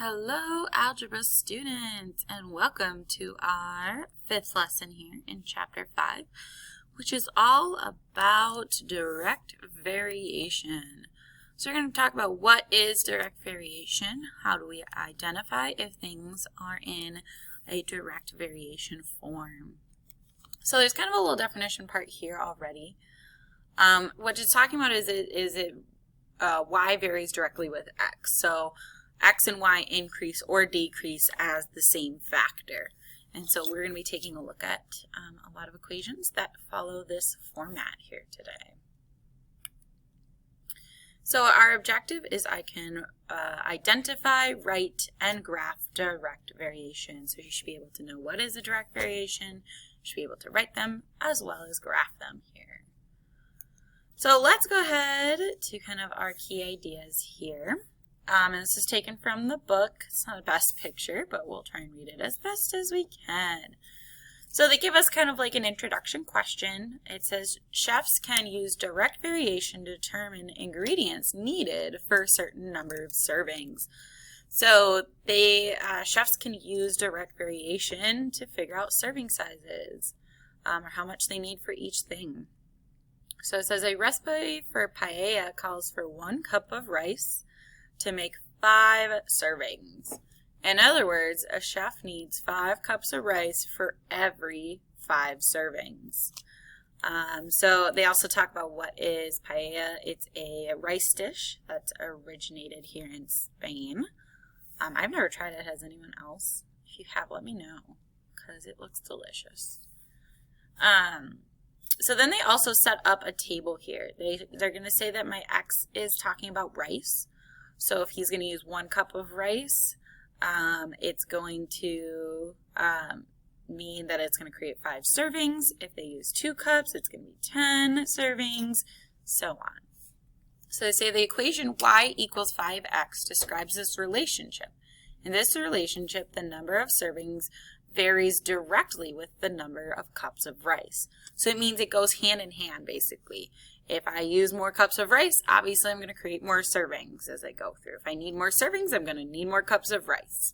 Hello, Algebra students, and welcome to our 5th lesson here in Chapter 5, which is all about direct variation. So we're going to talk about what is direct variation, how do we identify if things are in a direct variation form. So there's kind of a little definition part here already. What it's talking about is y varies directly with x. So x and y increase or decrease as the same factor. And so we're going to be taking a look at a lot of equations that follow this format here today. So our objective is I can identify, write, and graph direct variation. So you should be able to know what is a direct variation, you should be able to write them as well as graph them here. So let's go ahead to kind of our key ideas here. And this is taken from the book. It's not the best picture, but we'll try and read it as best as we can. So they give us kind of like an introduction question. It says, chefs can use direct variation to determine ingredients needed for a certain number of servings. So chefs can use direct variation to figure out serving sizes or how much they need for each thing. So it says a recipe for paella calls for 1 cup of rice to make 5 servings. In other words, a chef needs 5 cups of rice for every 5 servings. So they also talk about what is paella. It's a rice dish that's originated here in Spain. I've never tried it. Has anyone else? If you have, let me know, because it looks delicious. So then they also set up a table here. They're going to say that my x is talking about rice. So if he's going to use 1 cup of rice, it's going to mean that it's going to create 5 servings. If they use 2 cups, it's going to be 10 servings, so on. So they say the equation y equals 5x describes this relationship. In this relationship, the number of servings varies directly with the number of cups of rice. So it means it goes hand in hand, basically. If I use more cups of rice, obviously I'm going to create more servings as I go through. If I need more servings, I'm going to need more cups of rice.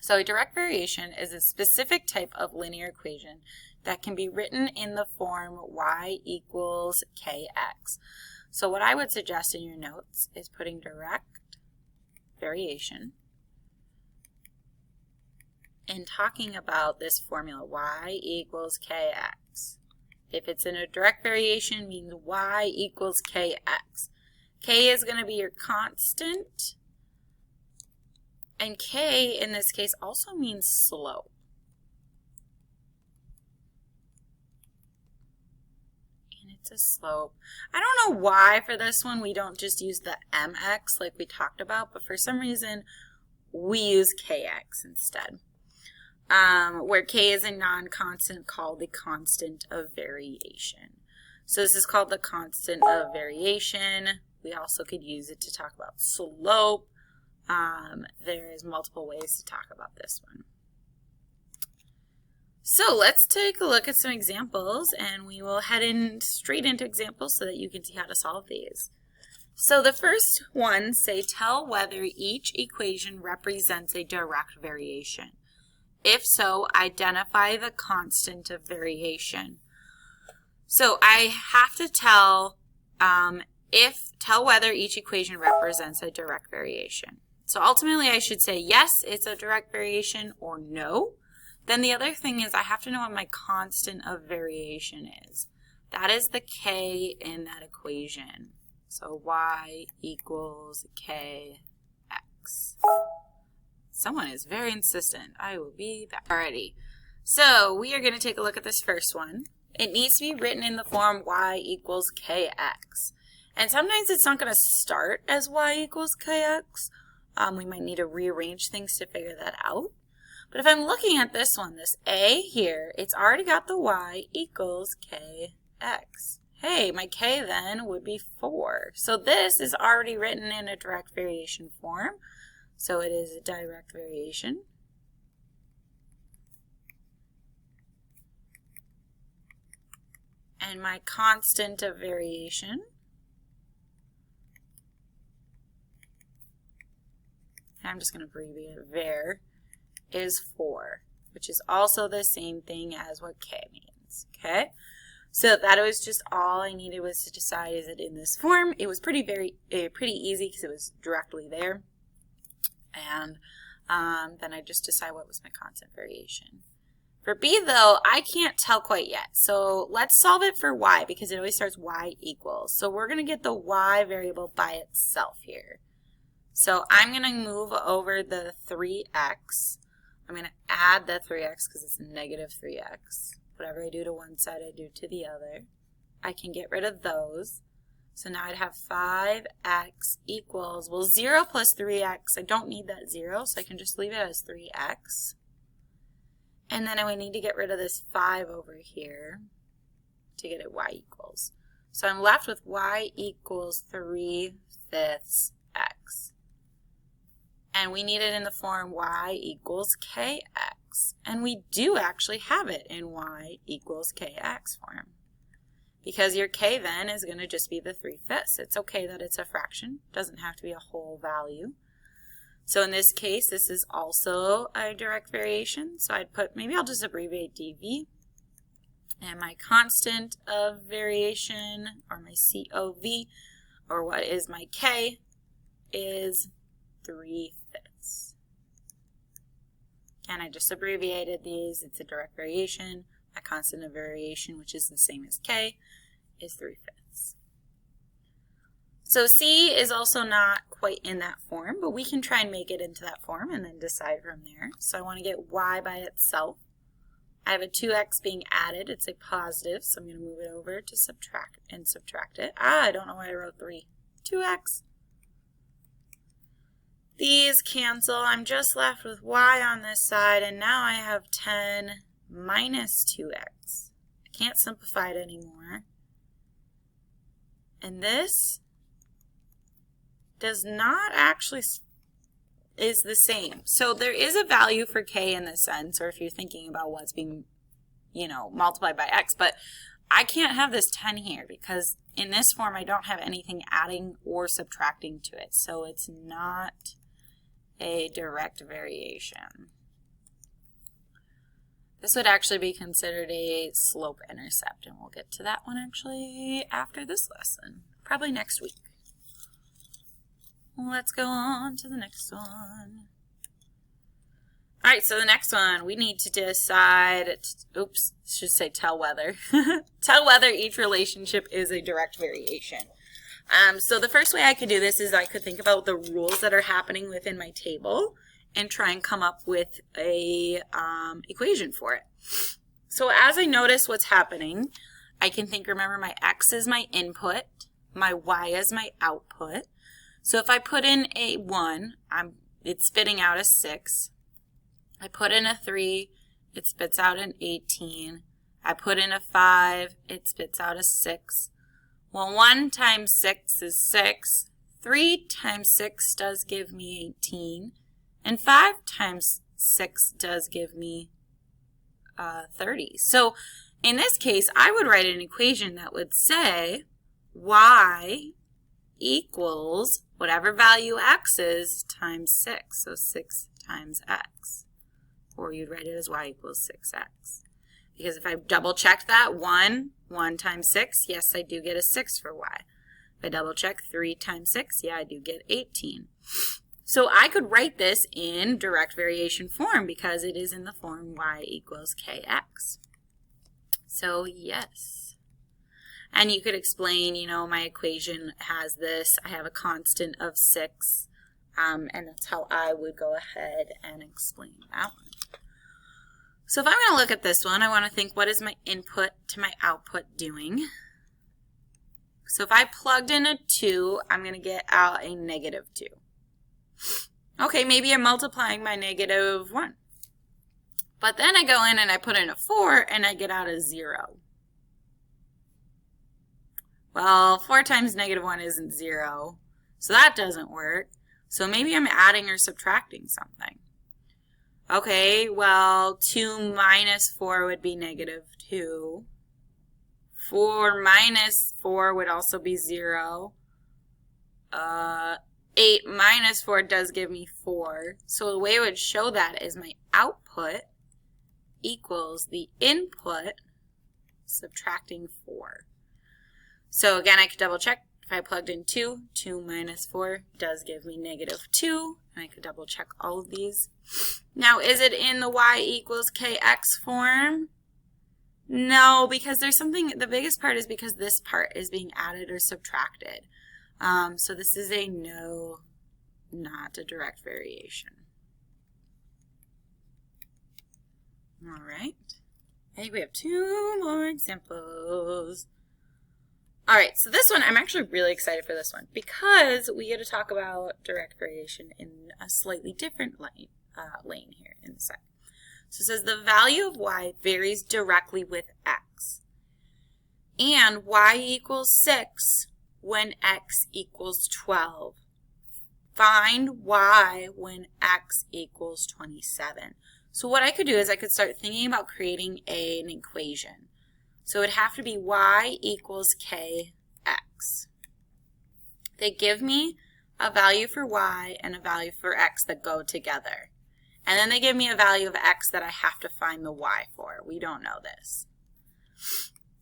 So a direct variation is a specific type of linear equation that can be written in the form y equals kx. So what I would suggest in your notes is putting direct variation and talking about this formula, y equals kx. If it's in a direct variation, it means y equals kx. K is going to be your constant, and k in this case also means slope. And it's a slope. I don't know why for this one we don't just use the mx like we talked about, but for some reason we use kx instead. Where k is a non-constant called the constant of variation. So this is called the constant of variation. We also could use it to talk about slope. There's multiple ways to talk about this one. So let's take a look at some examples, and we will head straight into examples so that you can see how to solve these. So the first one, say, tell whether each equation represents a direct variation. If so, identify the constant of variation. So I have to tell whether each equation represents a direct variation. So ultimately I should say yes, it's a direct variation, or no. Then the other thing is I have to know what my constant of variation is. That is the k in that equation. So y equals kx. Someone is very insistent. I will be back. Alrighty. So we are going to take a look at this first one. It needs to be written in the form y equals kx. And sometimes it's not going to start as y equals kx. We might need to rearrange things to figure that out. But if I'm looking at this one, this a here, it's already got the y equals kx. Hey, my k then would be 4. So this is already written in a direct variation form. So it is a direct variation. And my constant of variation and I'm just going to abbreviate it, var, is 4, which is also the same thing as what k means, okay? So that was just all I needed was to decide, is it in this form? It was pretty easy because it was directly there. And then I just decide what was my constant variation. For b, though, I can't tell quite yet. So let's solve it for y, because it always starts y equals. So we're going to get the y variable by itself here. So I'm going to move over the 3x. I'm going to add the 3x because it's a negative 3x. Whatever I do to one side, I do to the other. I can get rid of those. So now I'd have 5x equals, well, 0 plus 3x, I don't need that 0, so I can just leave it as 3x. And then I would need to get rid of this 5 over here to get it y equals. So I'm left with y equals 3/5 x. And we need it in the form y equals kx. And we do actually have it in y equals kx form. Because your k then is going to just be the 3/5. It's okay that it's a fraction. It doesn't have to be a whole value. So in this case, this is also a direct variation. So I'd put, maybe I'll just abbreviate dv. And my constant of variation, or my COV, or what is my k, is 3/5. And I just abbreviated these. It's a direct variation. My constant of variation, which is the same as k, is 3/5. So C is also not quite in that form, but we can try and make it into that form and then decide from there. So I want to get y by itself. I have a 2x being added. It's a positive, so I'm going to move it over to subtract it. I don't know why I wrote 3. 2x. These cancel. I'm just left with y on this side, and now I have 10 minus 2x. I can't simplify it anymore. And this does not actually is the same. So there is a value for k in this sense, or if you're thinking about what's being, multiplied by x, but I can't have this 10 here because in this form I don't have anything adding or subtracting to it. So it's not a direct variation. This would actually be considered a slope-intercept, and we'll get to that one actually after this lesson, probably next week. Let's go on to the next one. All right, so the next one, we need to decide, oops, should say tell whether. Tell whether each relationship is a direct variation. So the first way I could do this is I could think about the rules that are happening within my table and try and come up with a equation for it. So as I notice what's happening, I can think, remember, my x is my input, my y is my output. So if I put in a 1, it's spitting out a 6. I put in a 3, it spits out an 18. I put in a 5, it spits out a 6. Well, 1 times 6 is 6. 3 times 6 does give me 18. And 5 times 6 does give me 30. So in this case, I would write an equation that would say y equals whatever value x is times 6. So 6 times x. Or you'd write it as y equals 6x. Because if I double check that, 1 times 6, yes, I do get a 6 for y. If I double check 3 times 6, yeah, I do get 18. So I could write this in direct variation form because it is in the form y equals kx. So yes. And you could explain, my equation has this. I have a constant of 6, and that's how I would go ahead and explain that one. So if I'm going to look at this one, I want to think, what is my input to my output doing? So if I plugged in a 2, I'm going to get out a negative 2. Okay, maybe I'm multiplying by negative 1. But then I go in and I put in a 4 and I get out a 0. Well, 4 times negative 1 isn't 0, so that doesn't work. So maybe I'm adding or subtracting something. Okay, well, 2 minus 4 would be negative 2. 4 minus 4 would also be 0. 8 minus 4 does give me 4. So the way it would show that is my output equals the input subtracting 4. So again, I could double check. If I plugged in 2, 2 minus 4 does give me negative 2. And I could double check all of these. Now, is it in the y equals kx form? No, because there's something, the biggest part is because this part is being added or subtracted. So this is a no, not a direct variation. All right. I think we have 2 more examples. All right, so this one, I'm actually really excited for this one because we get to talk about direct variation in a slightly different lane here in the set. So it says the value of y varies directly with x, and y equals 6 when x equals 12. Find y when x equals 27. So what I could do is I could start thinking about creating an equation. So it would have to be y equals kx. They give me a value for y and a value for x that go together. And then they give me a value of x that I have to find the y for. We don't know this.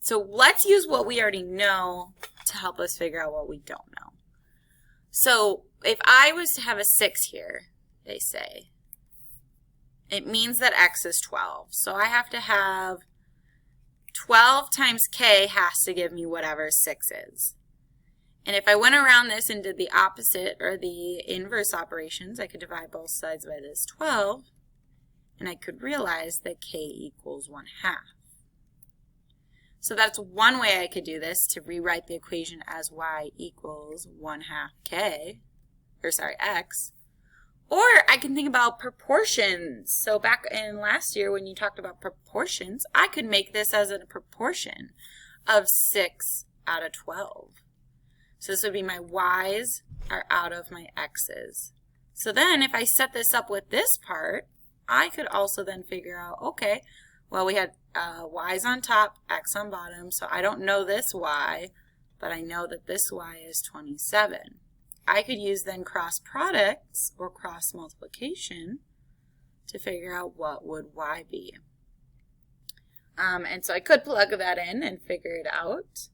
So let's use what we already know to help us figure out what we don't know. So if I was to have a 6 here, they say, it means that x is 12. So I have to have 12 times k has to give me whatever 6 is. And if I went around this and did the opposite or the inverse operations, I could divide both sides by this 12, and I could realize that k equals 1/2. So that's one way I could do this, to rewrite the equation as y equals 1/2 k, or sorry, x. Or I can think about proportions. So back in last year when you talked about proportions, I could make this as a proportion of 6 out of 12. So this would be my y's are out of my x's. So then if I set this up with this part, I could also then figure out, okay, well we had y's on top, x on bottom, so I don't know this y, but I know that this y is 27. I could use then cross products or cross multiplication to figure out what would y be. And so I could plug that in and figure it out.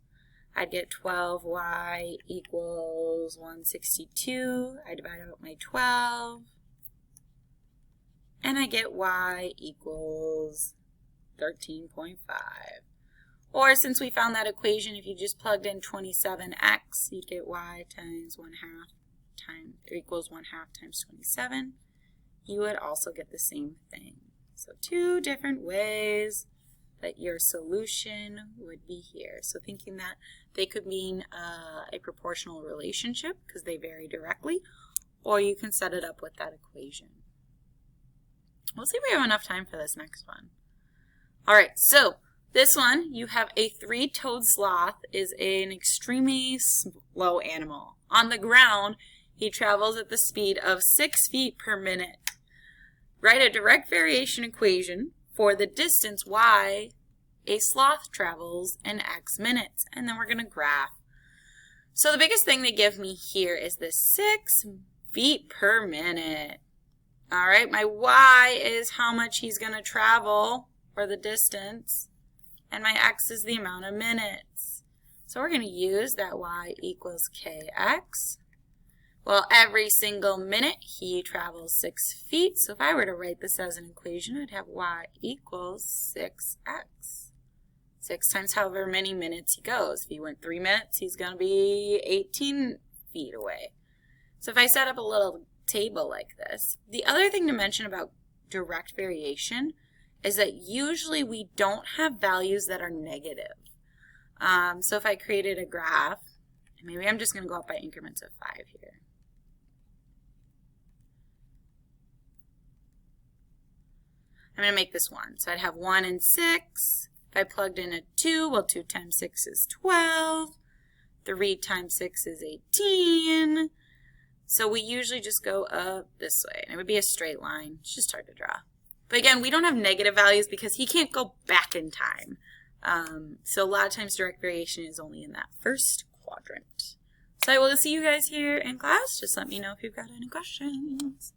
I'd get 12y equals 162. I divide out my 12. And I get y equals 13.5. Or since we found that equation, if you just plugged in 27x, you'd get y times 1/2 times, equals 1/2 times 27. You would also get the same thing. So 2 different ways that your solution would be here. So thinking that they could mean a proportional relationship because they vary directly, or you can set it up with that equation. We'll see if we have enough time for this next one. All right, so this one, you have a 3-toed sloth is an extremely slow animal. On the ground, he travels at the speed of 6 feet per minute. Write a direct variation equation for the distance y a sloth travels in x minutes, and then we're going to graph. So the biggest thing they give me here is this 6 feet per minute. All right, my y is how much he's going to travel, or the distance, and my x is the amount of minutes. So we're going to use that y equals kx. Well, every single minute he travels 6 feet. So if I were to write this as an equation, I'd have y equals 6x. 6 times however many minutes he goes. If he went 3 minutes, he's going to be 18 feet away. So if I set up a little table like this, the other thing to mention about direct variation is that usually we don't have values that are negative. So if I created a graph, maybe I'm just going to go up by increments of 5 here. I'm going to make this 1. So I'd have 1 and 6. If I plugged in a 2, well, 2 times 6 is 12. 3 times 6 is 18. So we usually just go up this way, and it would be a straight line. It's just hard to draw. But again, we don't have negative values because he can't go back in time. So a lot of times direct variation is only in that first quadrant. So I will see you guys here in class. Just let me know if you've got any questions.